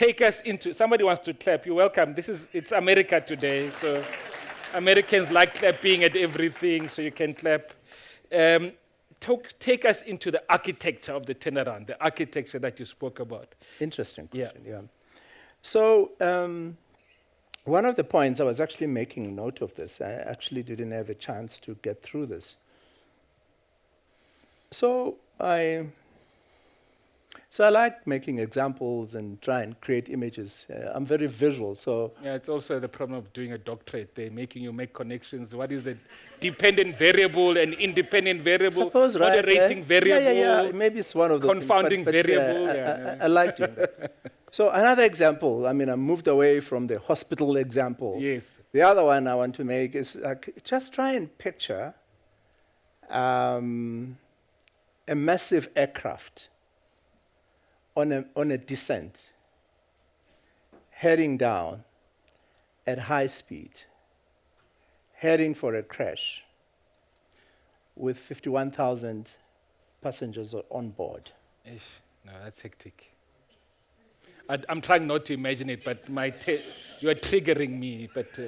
take us into, somebody wants to clap, you're welcome. It's America today, so Americans like clapping at everything, so you can clap. Take us into the architecture of the turnaround, the architecture that you spoke about. Interesting question, yeah. So, one of the points, I was actually making note of this. I actually didn't have a chance to get through this. So I like making examples and try and create images. I'm very visual, so... Yeah, it's also the problem of doing a doctorate. They're making you make connections. What is the dependent variable and independent variable? Suppose, right? Moderating variable. Yeah. Maybe it's one of those confounding things, variable. I like doing that. So another example, I moved away from the hospital example. Yes. The other one I want to make is just try and picture a massive aircraft on a descent, heading down at high speed, heading for a crash with 51,000 passengers on board. Ish, no, that's hectic. I'm trying not to imagine it, but you are triggering me. But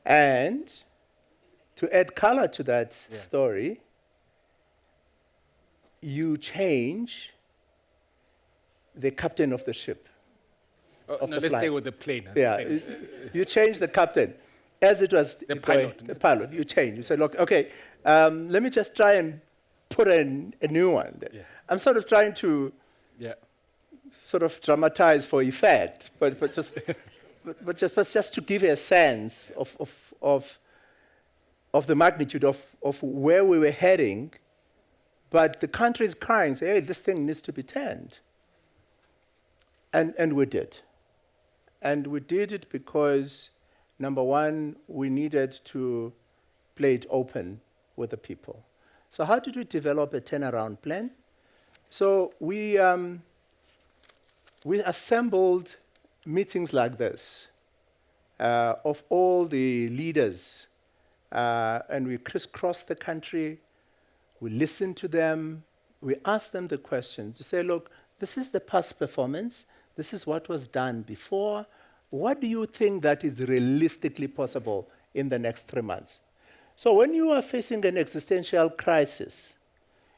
and to add color to that story, you change the captain of the ship. Let's stay with the plane. You change the captain. As it was the pilot. You change. You say, look, okay, let me just try and put in a new one. Yeah. I'm sort of trying to sort of dramatize for effect, but just to give you a sense of the magnitude of where we were heading. But the country is crying, say, hey, this thing needs to be turned. And we did. And we did it because, number one, we needed to play it open with the people. So how did we develop a turnaround plan? So we assembled meetings like this of all the leaders, and we crisscrossed the country. We listened to them. We asked them the question to say, look, this is the past performance. This is what was done before. What do you think that is realistically possible in the next 3 months? So when you are facing an existential crisis,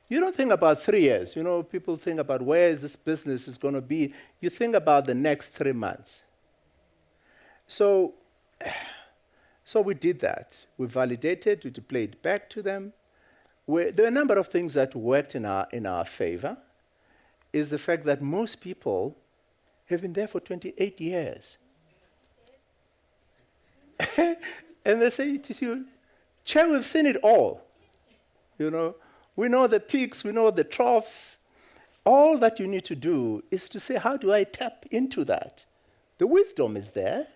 you don't think about 3 years. You know, people think about where this business is going to be. You think about the next 3 months. So we did that. We validated, we played back to them. There are a number of things that worked in our favor. Is the fact that most people have been there for 28 years. And they say to you, Chair, we've seen it all. You know, we know the peaks, we know the troughs. All that you need to do is to say, how do I tap into that? The wisdom is there.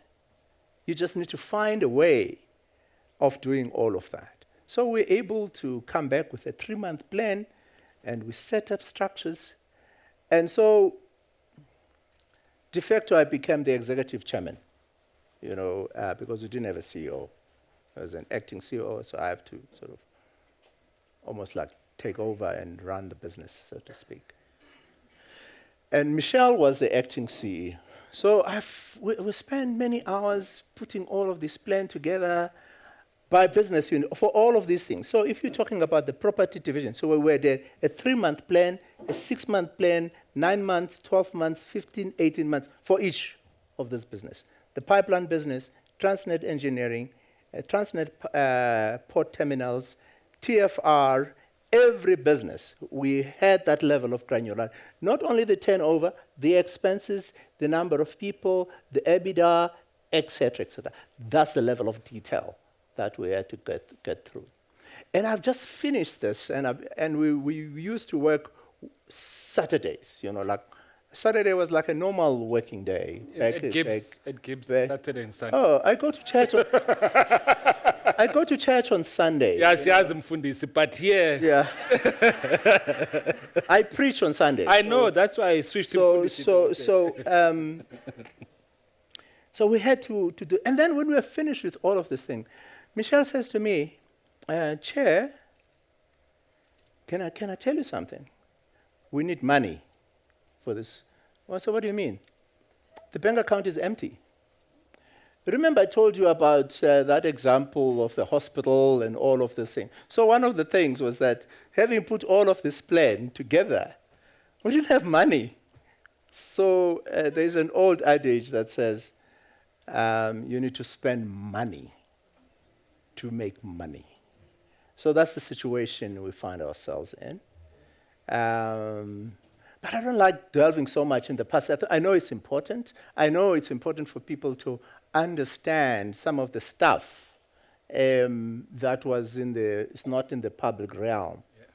You just need to find a way of doing all of that. So we're able to come back with a 3-month plan, and we set up structures. And so, de facto, I became the executive chairman, because we didn't have a CEO. I was an acting CEO, so I have to sort of almost like take over and run the business, so to speak. And Michelle was the acting CEO. So we spent many hours putting all of this plan together, by business unit, for all of these things. So if you're talking about the property division, so we were there, a 3-month plan, a 6-month plan, 9 months, 12 months, 15, 18 months for each of this business. The pipeline business, Transnet Engineering, Transnet Port Terminals, TFR, every business, we had that level of granularity. Not only the turnover, the expenses, the number of people, the EBITDA, et cetera, et cetera. That's the level of detail that we had to get through. And I've just finished this, and we used to work Saturdays, like Saturday was like a normal working day. At GIBS, Saturday and Sunday. Oh, I go to church. I go to church on Sunday. Yes, but here. Yeah. I preach on Sunday. I know, that's why I switched to So we had to do, and then when we were finished with all of this thing, Michelle says to me, Chair, can I tell you something? We need money for this. I said, what do you mean? The bank account is empty. Remember I told you about that example of the hospital and all of this thing. So one of the things was that having put all of this plan together, we didn't have money. So there's an old adage that says, you need to spend money to make money. So that's the situation we find ourselves in. But I don't like delving so much in the past. I know it's important. I know it's important for people to understand some of the stuff that was it's not in the public realm. Yeah.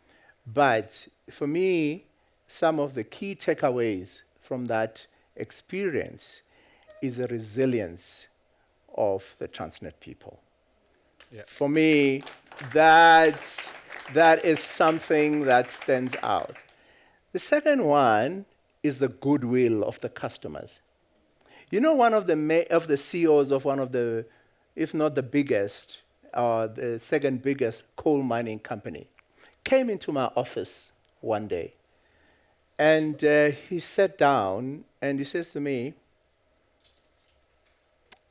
But for me, some of the key takeaways from that experience is the resilience of the Transnet people. Yeah. For me, that is something that stands out. The second one is the goodwill of the customers. You know, one of the CEOs of one of the, if not the biggest, the second biggest coal mining company, came into my office one day. And he sat down and he says to me,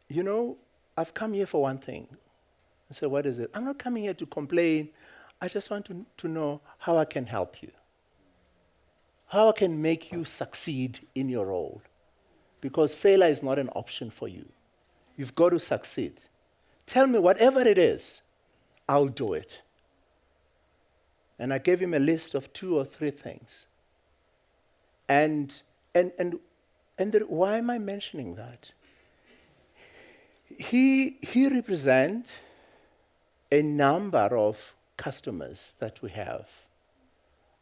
you know, I've come here for one thing. I said, what is it? I'm not coming here to complain. I just want to know how I can help you. How I can make you succeed in your role. Because failure is not an option for you. You've got to succeed. Tell me whatever it is, I'll do it. And I gave him a list of 2 or 3 things. And why am I mentioning that? He represents a number of customers that we have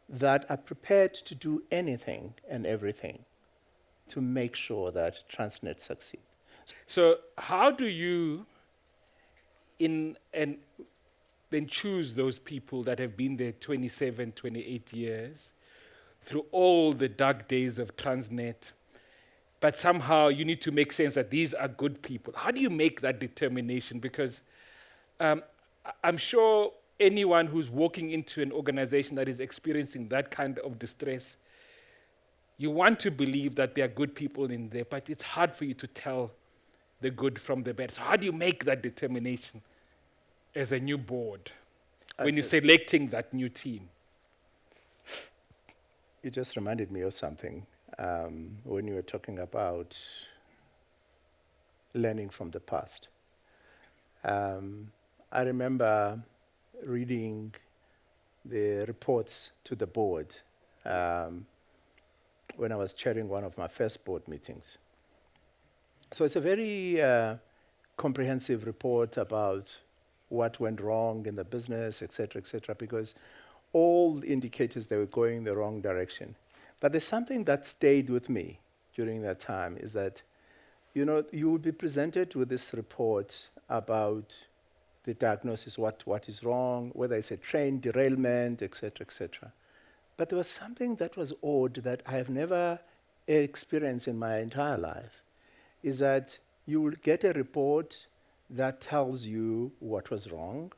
that are prepared to do anything and everything to make sure that Transnet succeeds. So how do you then choose those people that have been there 27, 28 years through all the dark days of Transnet, but somehow you need to make sense that these are good people? How do you make that determination? Because I'm sure anyone who's walking into an organization that is experiencing that kind of distress, you want to believe that there are good people in there, but it's hard for you to tell the good from the bad. So how do you make that determination as a new board when you're selecting that new team? It just reminded me of something when you were talking about learning from the past. I remember reading the reports to the board when I was chairing one of my first board meetings. So it's a very comprehensive report about what went wrong in the business, et cetera, because all indicators they were going the wrong direction. But there's something that stayed with me during that time is that, you know, you would be presented with this report about the diagnosis, what is wrong, whether it's a train derailment, et cetera. But there was something that was odd that I have never experienced in my entire life, is that you will get a report that tells you what was wrong,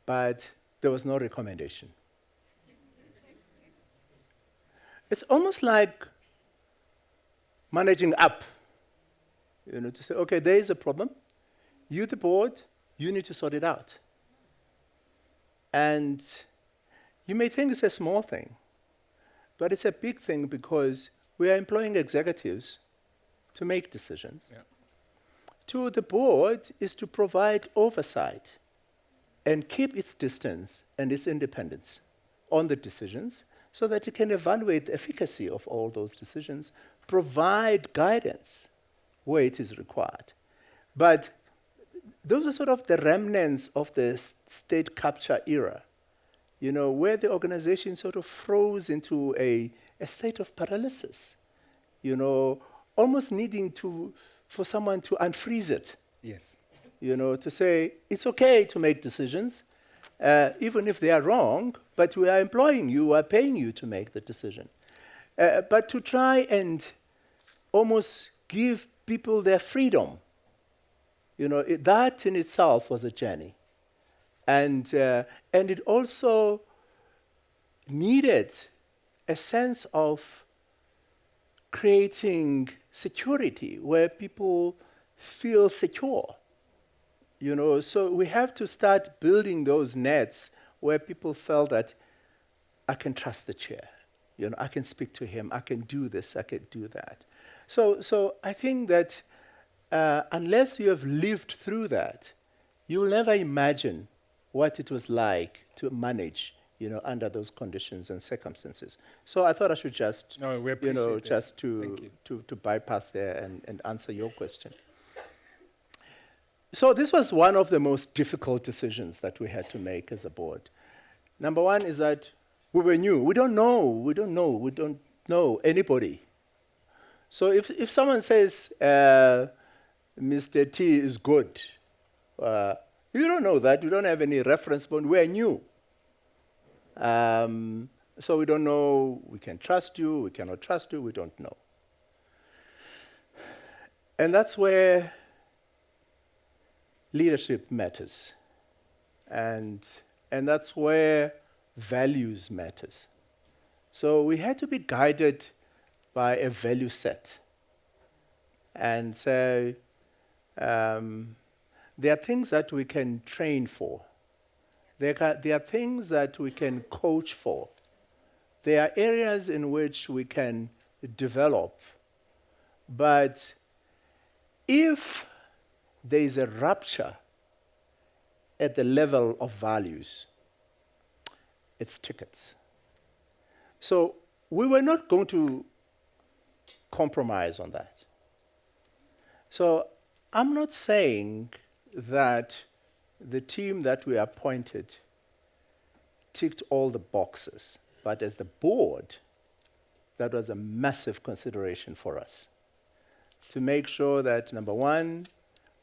but there was no recommendation. It's almost like managing up, you know, to say, okay, there is a problem. You, the board, you need to sort it out. And you may think it's a small thing, but it's a big thing because we are employing executives to make decisions. Yeah. To the board is to provide oversight and keep its distance and its independence on the decisions so that it can evaluate the efficacy of all those decisions, provide guidance where it is required. But those are sort of the remnants of the state capture era, you know, where the organization sort of froze into a state of paralysis, you know, almost needing for someone to unfreeze it. Yes. You know, to say, it's okay to make decisions, even if they are wrong, but we are employing you, we are paying you to make the decision. But to try and almost give people their freedom, you know, that in itself was a journey. And it also needed a sense of creating security where people feel secure. So we have to start building those nets where people felt that I can trust the chair. I can speak to him. I can do this. I can do that. So I think that unless you have lived through that, you will never imagine what it was like to manage, under those conditions and circumstances. So I thought I should just, No, we appreciate that. just Thank you. to bypass there and answer your question. So this was one of the most difficult decisions that we had to make as a board. Number one is that we were new. We don't know anybody. So if someone says, Mr. T is good, you don't know that. You don't have any reference point. We're new. So we don't know, we can trust you, we cannot trust you, we don't know. And that's where leadership matters. And that's where values matters. So we had to be guided by a value set. And so there are things that we can train for. There are things that we can coach for. There are areas in which we can develop. But if there is a rupture at the level of values, it's tickets. So we were not going to compromise on that. So I'm not saying that the team that we appointed ticked all the boxes, but as the board, that was a massive consideration for us to make sure that, number one,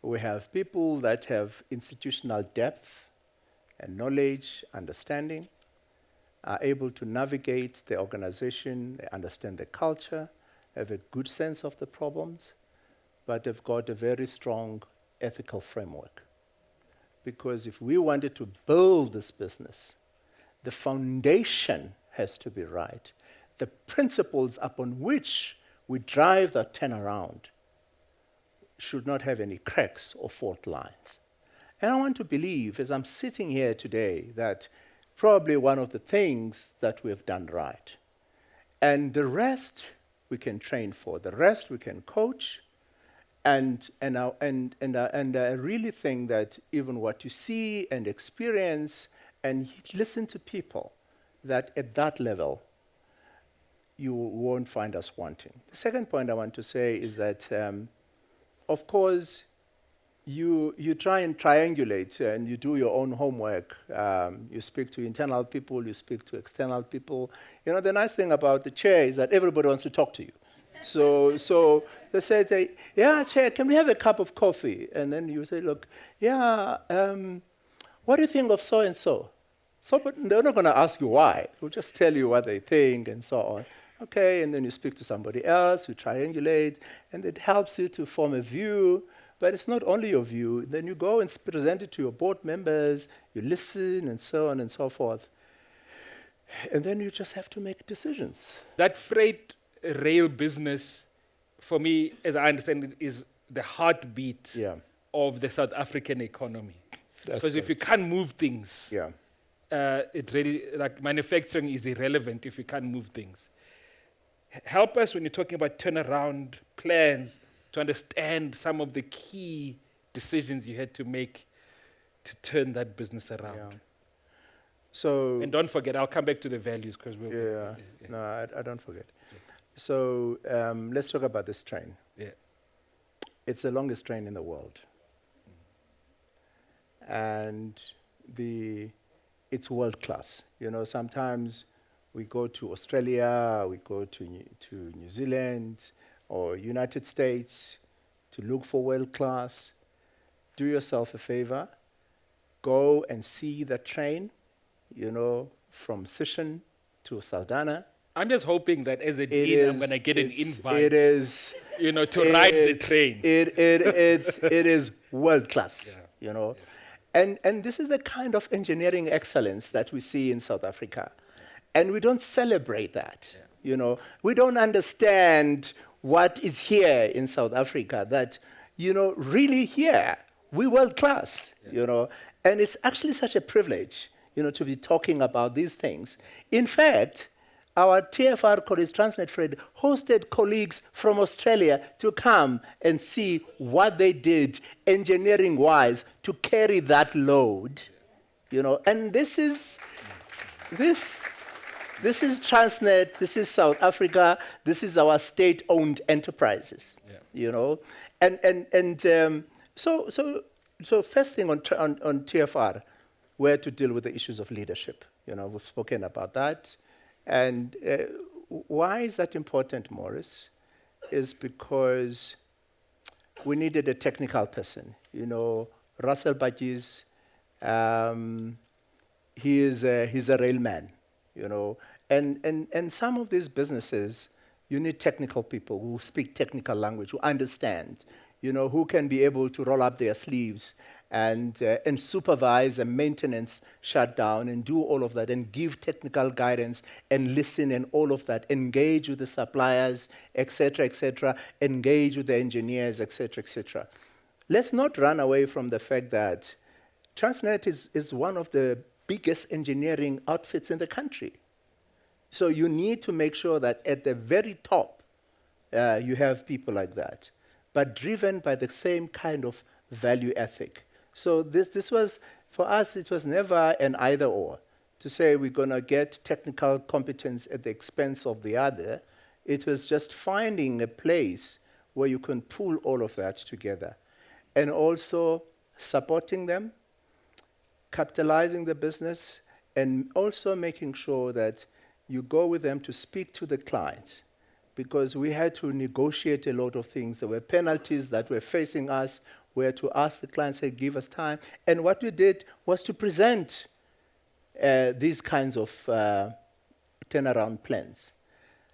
we have people that have institutional depth and knowledge, understanding, are able to navigate the organization, they understand the culture, have a good sense of the problems, but they've got a very strong ethical framework. Because if we wanted to build this business, the foundation has to be right. The principles upon which we drive the turnaround should not have any cracks or fault lines. And I want to believe, as I'm sitting here today, that probably one of the things that we have done right. And the rest we can train for, the rest we can coach. And I really think that even what you see and experience and listen to people, that at that level, you won't find us wanting. The second point I want to say is that, of course, you try and triangulate and you do your own homework. You speak to internal people, you speak to external people. The nice thing about the chair is that everybody wants to talk to you. So they say, yeah, Chair, can we have a cup of coffee? And then you say, look, yeah, what do you think of so-and-so? So, but they're not going to ask you why. They'll just tell you what they think and so on. Okay, and then you speak to somebody else, you triangulate, and it helps you to form a view. But it's not only your view. Then you go and present it to your board members, you listen, and so on and so forth. And then you just have to make decisions. That freight rail business, for me, as I understand it, is the heartbeat of the South African economy. Because if you can't move things, it really, like manufacturing is irrelevant if you can't move things. Help us when you're talking about turnaround plans to understand some of the key decisions you had to make to turn that business around. Yeah. So, and don't forget, I'll come back to the values because we'll. No, I don't forget. So let's talk about this train. Yeah. It's the longest train in the world. And it's world class. Sometimes we go to Australia, we go to New Zealand or United States to look for world class. Do yourself a favor, go and see the train, from Sishen to Saldanha. I'm just hoping that as a dean, I'm going to get an invite. It is, to ride the train. It is world class, Yeah. And this is the kind of engineering excellence that we see in South Africa. And we don't celebrate that. You know, we don't understand what is here in South Africa that, you know, really here, we world class, you know, and it's actually such a privilege, you know, to be talking about these things. In fact, our TFR colleagues, Transnet Fred, hosted colleagues from Australia to come and see what they did engineering-wise to carry that load, you know, and this is Transnet, this is South Africa, this is our state-owned enterprises, you know. So first thing on TFR, where to deal with the issues of leadership. You know, we've spoken about that. And why is that important, Morris? Is because we needed a technical person. You know, Russell Badges, he's a railman, you know. And some of these businesses, you need technical people who speak technical language, who understand, you know, who can be able to roll up their sleeves and supervise a maintenance shutdown and do all of that and give technical guidance and listen and all of that, engage with the suppliers, et cetera, engage with the engineers, et cetera. Let's not run away from the fact that Transnet is one of the biggest engineering outfits in the country. So you need to make sure that at the very top, you have people like that, but driven by the same kind of value ethic. So this was, for us, it was never an either or, to say we're going to get technical competence at the expense of the other. It was just finding a place where you can pull all of that together. And also supporting them, capitalizing the business, and also making sure that you go with them to speak to the clients, because we had to negotiate a lot of things. There were penalties that were facing us. We had to ask the client, say, give us time. And what we did was to present these kinds of turnaround plans.